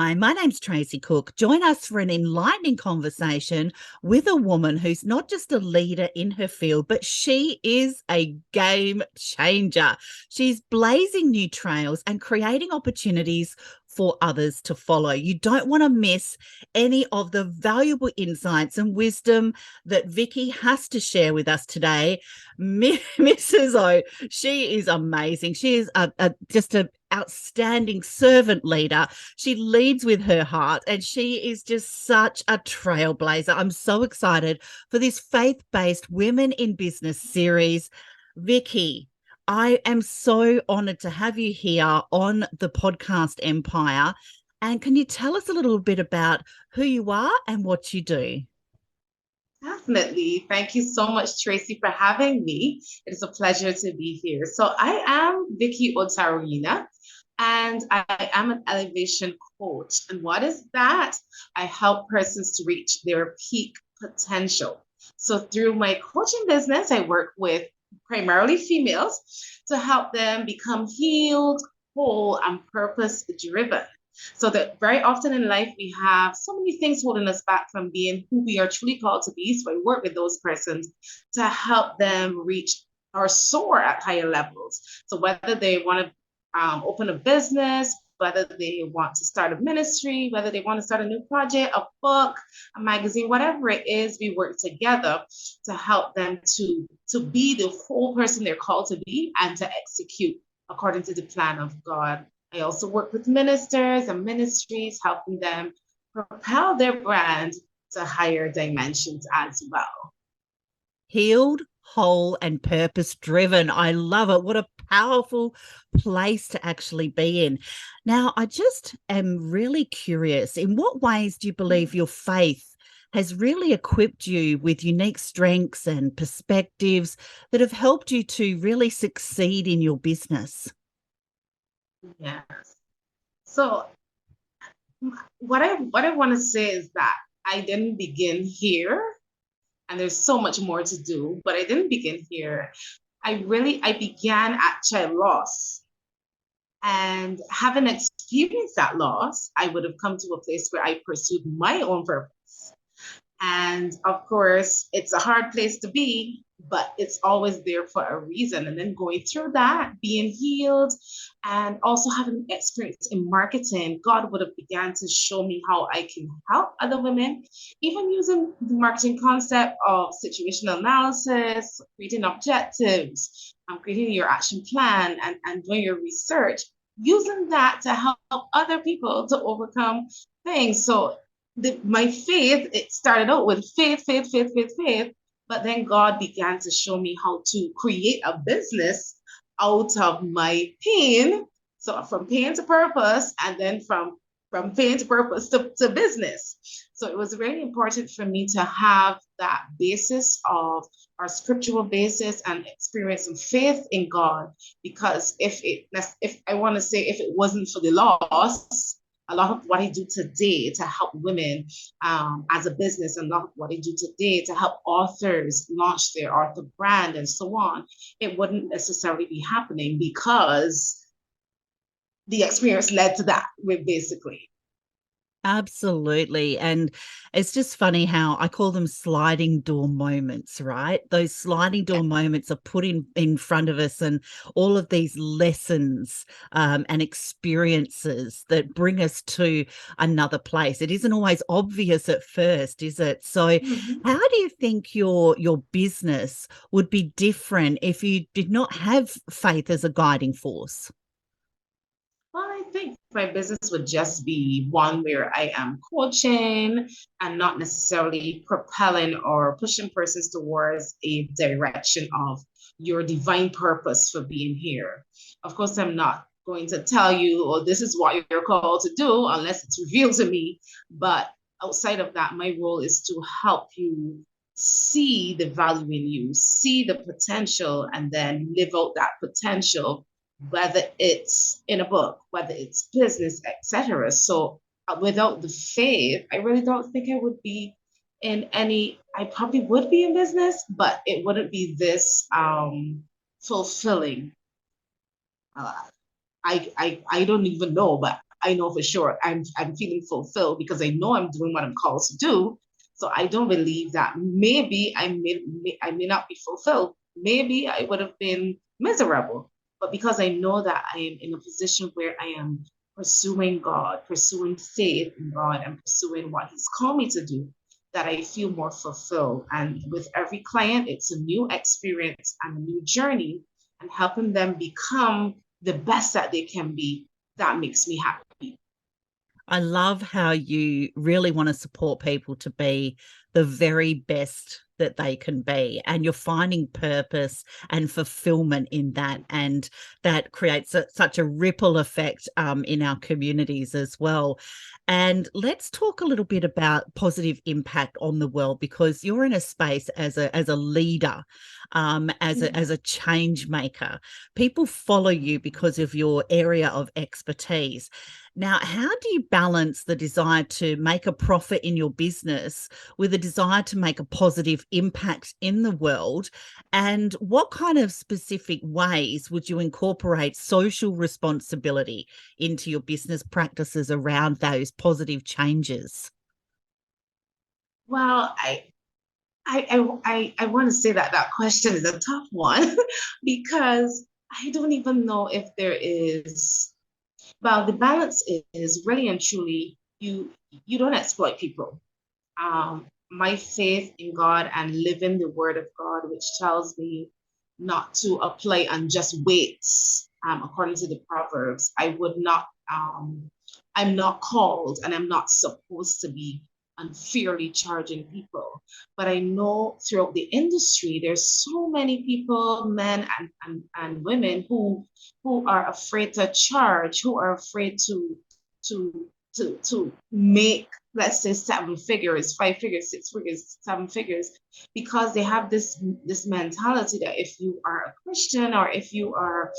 Hi, my name's Tracy Cook. Join us for an enlightening conversation with a woman who's not just a leader in her field, but she is a game changer. She's blazing new trails and creating opportunities for others to follow. You don't want to miss any of the valuable insights and wisdom that Vicki has to share with us today. Mrs. O, she is amazing. She is just an outstanding servant leader. She leads with her heart and she is just such a trailblazer. I'm so excited for this faith-based Women in Business series. Vicki, I am so honored to have you here on the podcast Empire. And can you tell us a little bit about who you are and what you do? Definitely. Thank you so much, Tracy, for having me. It's a pleasure to be here. So I am Vicki Otaruyina, and I am an elevation coach. And what is that? I help persons to reach their peak potential. So through my coaching business, I work with primarily females to help them become healed, whole, and purpose driven. So that very often in life, we have so many things holding us back from being who we are truly called to be. So I work with those persons to help them reach or soar at higher levels. So whether they want to open a business, whether they want to start a ministry, whether they want to start a new project, a book, a magazine, whatever it is, we work together to help them to be the whole person they're called to be and to execute according to the plan of God. I also work with ministers and ministries, helping them propel their brand to higher dimensions as well. Healed, whole, and purpose driven. I love it. What a powerful place to actually be in. Now, I just am really curious, in what ways do you believe your faith has really equipped you with unique strengths and perspectives that have helped you to really succeed in your business? Yes. So what I want to say is that I didn't begin here, and there's so much more to do, but I didn't begin here. I began at child loss. And having experienced that loss, I would have come to a place where I pursued my own purpose. And of course, it's a hard place to be, but it's always there for a reason. And then going through that, being healed, and also having experience in marketing, God would have began to show me how I can help other women, even using the marketing concept of situational analysis, creating objectives, creating your action plan, and doing your research, using that to help other people to overcome things. So my faith, it started out with faith, but then God began to show me how to create a business out of my pain. So from pain to purpose, and then from pain to purpose to business. So it was really important for me to have that basis of our scriptural basis and experience and faith in God. Because if I want to say, if it wasn't for the loss, a lot of what I do today to help women as a business, and a lot of what I do today to help authors launch their author brand and so on, it wouldn't necessarily be happening because the experience led to that, basically. Absolutely. And it's just funny how I call them sliding door moments, right? Those sliding door moments are put in front of us, and all of these lessons and experiences that bring us to another place. It isn't always obvious at first, is it? So Mm-hmm. how do you think your business would be different if you did not have faith as a guiding force? Well, I think my business would just be one where I am coaching and not necessarily propelling or pushing persons towards a direction of your divine purpose for being here. Of course, I'm not going to tell you, oh, this is what you're called to do unless it's revealed to me. But outside of that, my role is to help you see the value in you, see the potential, and then live out that potential, whether it's in a book, whether it's business, etc. So without the faith, I really don't think I would be in any, I probably would be in business, but it wouldn't be this fulfilling. Uh, I don't even know, but I know for sure I'm feeling fulfilled because I know I'm doing what I'm called to do. So I don't believe that maybe I may not be fulfilled. Maybe I would have been miserable. But because I know that I am in a position where I am pursuing God, pursuing faith in God, and pursuing what He's called me to do, that I feel more fulfilled. And with every client, it's a new experience and a new journey, and helping them become the best that they can be. That makes me happy. I love how you really want to support people to be the very best that they can be, and you're finding purpose and fulfillment in that, and that creates such a ripple effect in our communities as well. And let's talk a little bit about positive impact on the world, because you're in a space as a leader, as a change maker. People follow you because of your area of expertise. Now, how do you balance the desire to make a profit in your business with a desire to make a positive impact in the world? And what kind of specific ways would you incorporate social responsibility into your business practices around those positive changes? Well, I want to say that that question is a tough one because I don't even know if there is. Well, the balance is really and truly you don't exploit people. My faith in God and living the word of God, which tells me not to apply unjust weights, according to the Proverbs. I would not, I'm not called and I'm not supposed to be unfairly charging people. But I know throughout the industry, there's so many people, men and women, who are afraid to charge, who are afraid to to make, let's say, seven figures, five figures, six figures, seven figures, because they have this mentality that if you are a Christian or if you are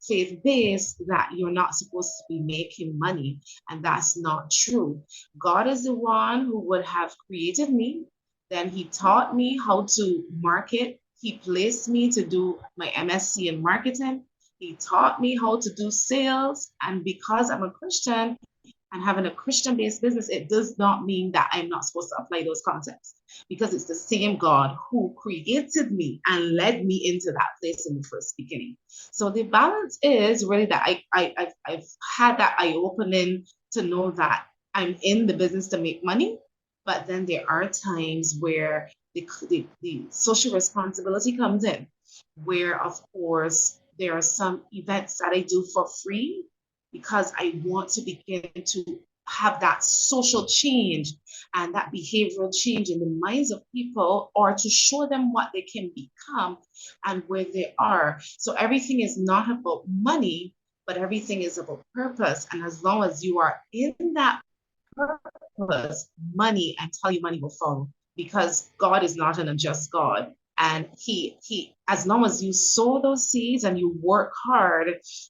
faith-based, that you're not supposed to be making money. And that's not true. God is the one who would have created me. Then He taught me how to market. He placed me to do my MSc in marketing. He taught me how to do sales. And because I'm a Christian, and having a Christian based business, it does not mean that I'm not supposed to apply those concepts, because it's the same God who created me and led me into that place in the first beginning. So the balance is really that I've had that eye opening to know that I'm in the business to make money, but then there are times where the social responsibility comes in, where, of course, there are some events that I do for free because I want to begin to have that social change and that behavioral change in the minds of people, or to show them what they can become and where they are. So everything is not about money, but everything is about purpose. And as long as you are in that purpose, money, I tell you, money will follow, because God is not an unjust God. And he, as long as you sow those seeds and you work hard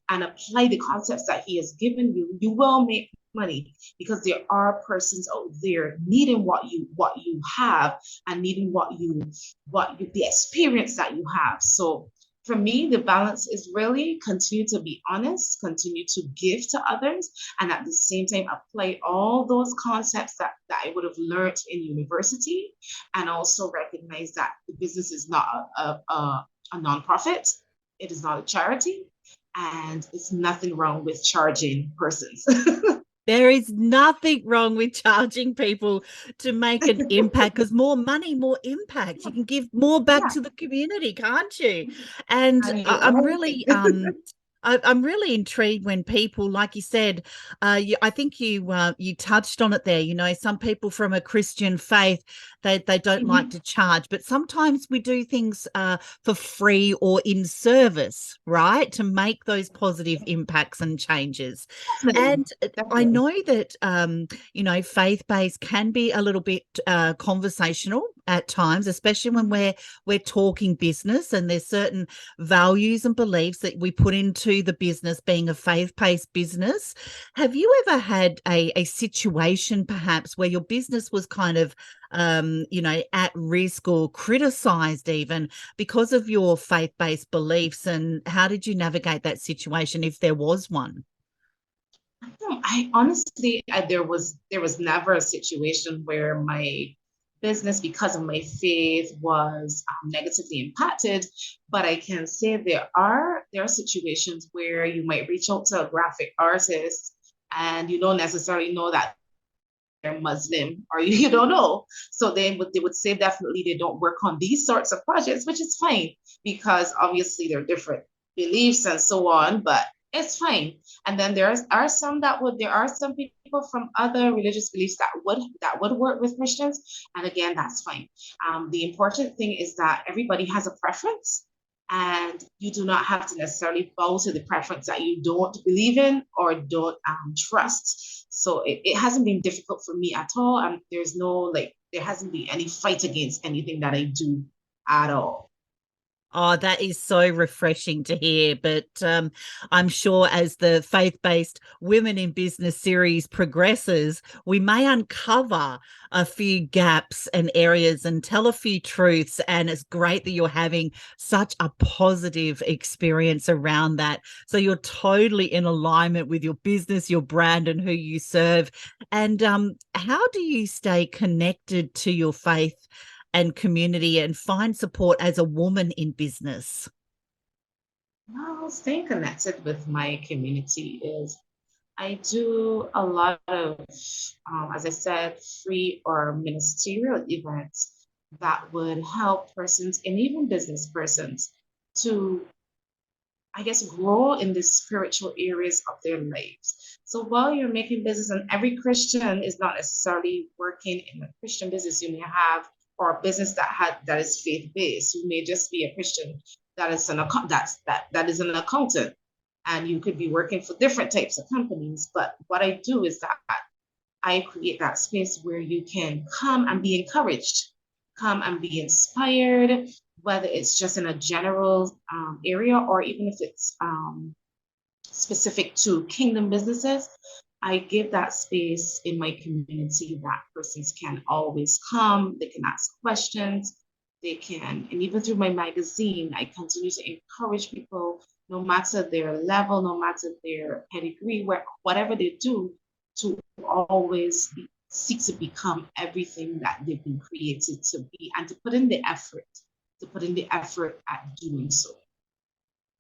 and apply the concepts that He has given you, you will make money, because there are persons out there needing what you have, and needing the experience that you have. So for me, the balance is really continue to be honest, continue to give to others, and at the same time apply all those concepts that I would have learned in university, and also recognize that the business is not a nonprofit, it is not a charity, and it's nothing wrong with charging persons. There is nothing wrong with charging people to make an impact, because more money, more impact. You can give more back Yeah, to the community, can't you? And and I'm really I'm really intrigued when people, like you said, I think you touched on it there. You know, some people from a Christian faith, they don't like Mhm. to charge, but sometimes we do things for free or in service, right, to make those positive impacts and changes. Definitely, And I definitely. know that you know, faith-based can be a little bit conversational at times, especially when we're talking business, and there's certain values and beliefs that we put into the business being a faith-based business. Have you ever had a situation perhaps where your business was kind of you know, at risk or criticized even because of your faith-based beliefs, and how did you navigate that situation if there was one? I honestly, there was never a situation where my business, because of my faith, was negatively impacted. But I can say there are situations where you might reach out to a graphic artist, and you don't necessarily know that they're Muslim, or you don't know. So they would say definitely they don't work on these sorts of projects, which is fine because obviously they're different beliefs and so on, but it's fine. And then there are some people from other religious beliefs that would work with Christians. And again, that's fine. The important thing is that everybody has a preference, and you do not have to necessarily bow to the preference that you don't believe in or don't trust. So it hasn't been difficult for me at all. And there hasn't been any fight against anything that I do at all. Oh, that is so refreshing to hear. But I'm sure as the faith based Women in Business series progresses, we may uncover a few gaps and areas and tell a few truths. And it's great that you're having such a positive experience around that. So you're totally in alignment with your business, your brand, and who you serve. And how do you stay connected to your faith and community and find support as a woman in business? Well, staying connected with my community is I do a lot of, as I said, free or ministerial events that would help persons and even business persons to, I guess, grow in the spiritual areas of their lives. So while you're making business, and every Christian is not necessarily working in a Christian business, you may have or a business that is faith based. You may just be a Christian that is that is an accountant, and you could be working for different types of companies. But what I do is that I create that space where you can come and be encouraged, come and be inspired, whether it's just in a general area or even if it's specific to kingdom businesses. I give that space in my community that persons can always come, they can ask questions, they can, and even through my magazine, I continue to encourage people, no matter their level, no matter their pedigree, whatever they do, to always seek to become everything that they've been created to be and to put in the effort at doing so.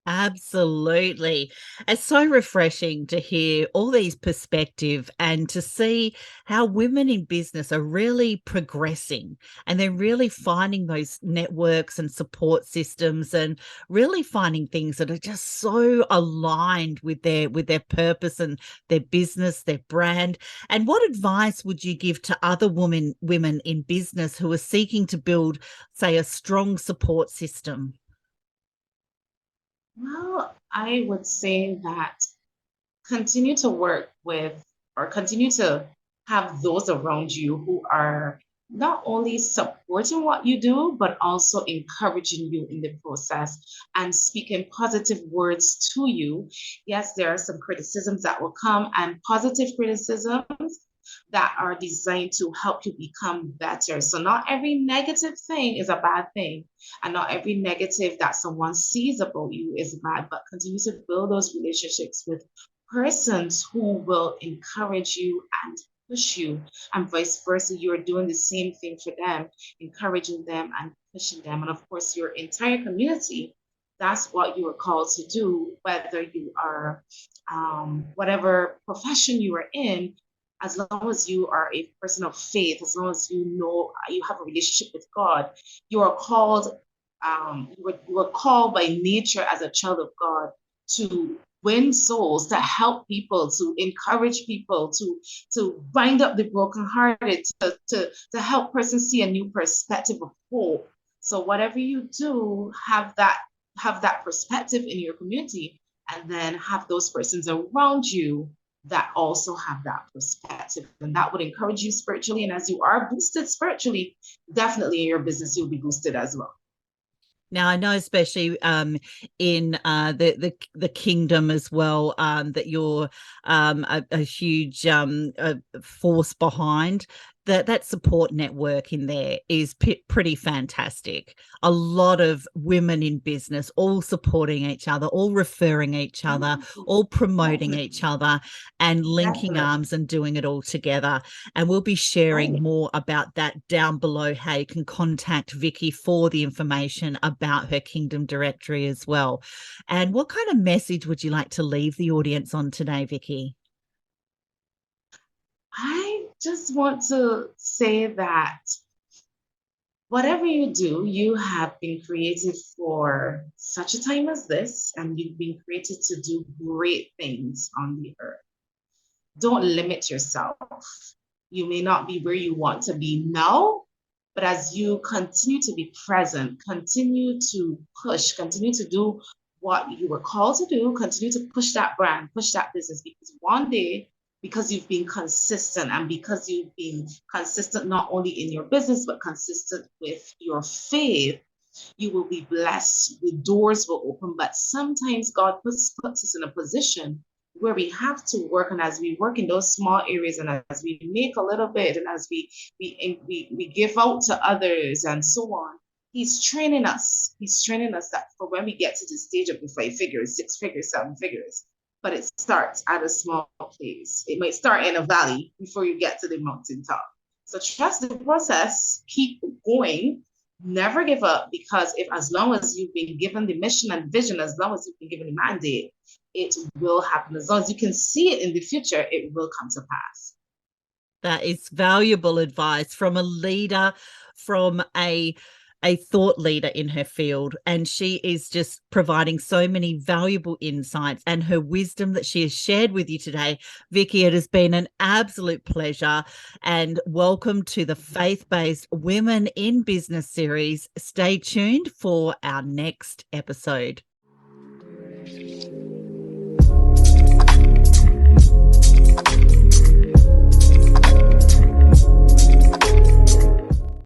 Absolutely. It's so refreshing to hear all these perspective and to see how women in business are really progressing and they're really finding those networks and support systems and really finding things that are just so aligned with their purpose and their business, their brand. And what advice would you give to other women in business who are seeking to build, say, a strong support system? Well, I would say that continue to work with or continue to have those around you who are not only supporting what you do, but also encouraging you in the process and speaking positive words to you. Yes, there are some criticisms that will come, and positive criticisms that are designed to help you become better. So, not every negative thing is a bad thing, and not every negative that someone sees about you is bad, but continue to build those relationships with persons who will encourage you and push you, and vice versa. You're doing the same thing for them, encouraging them and pushing them. And of course, your entire community, that's what you are called to do, whether you are whatever profession you are in, as long as you are a person of faith, as long as you know you have a relationship with God, you are called, you were called by nature as a child of God to win souls, to help people, to encourage people, to bind up the brokenhearted, to help persons see a new perspective of hope. So whatever you do, have that perspective in your community, and then have those persons around you that also have that perspective, and that would encourage you spiritually. And as you are boosted spiritually, definitely in your business you'll be boosted as well. Now I know, especially in the kingdom as well, that you're a huge force behind. that support network in there is pretty fantastic. A lot of women in business all supporting each other, all referring each other, all promoting each other, and linking Definitely. arms and doing it all together. And we'll be sharing Right. more about that down below. Hey, you can contact Vicki for the information about her Kingdom Directory as well. And what kind of message would you like to leave the audience on today, Vicki? I just want to say that whatever you do, you have been created for such a time as this, and you've been created to do great things on the earth. Don't limit yourself. You may not be where you want to be now, but as you continue to be present, continue to push, continue to do what you were called to do, continue to push that brand, push that business, because one day, because you've been consistent and because you've been consistent not only in your business, but consistent with your faith, you will be blessed. The doors will open. But sometimes God puts us in a position where we have to work, and as we work in those small areas, and as we make a little bit, and as we give out to others and so on, he's training us. He's training us that for when we get to the stage of the 5 figures, 6 figures, 7 figures, but it starts at a small place. It might start in a valley before you get to the mountaintop. So trust the process, keep going, never give up, because if as long as you've been given the mission and vision, as long as you've been given the mandate, it will happen. As long as you can see it in the future, it will come to pass. That is valuable advice from a leader, from a thought leader in her field, and she is just providing so many valuable insights, and her wisdom that she has shared with you today. Vicki, it has been an absolute pleasure, and welcome to the Faith-Based Women in Business series. Stay tuned for our next episode.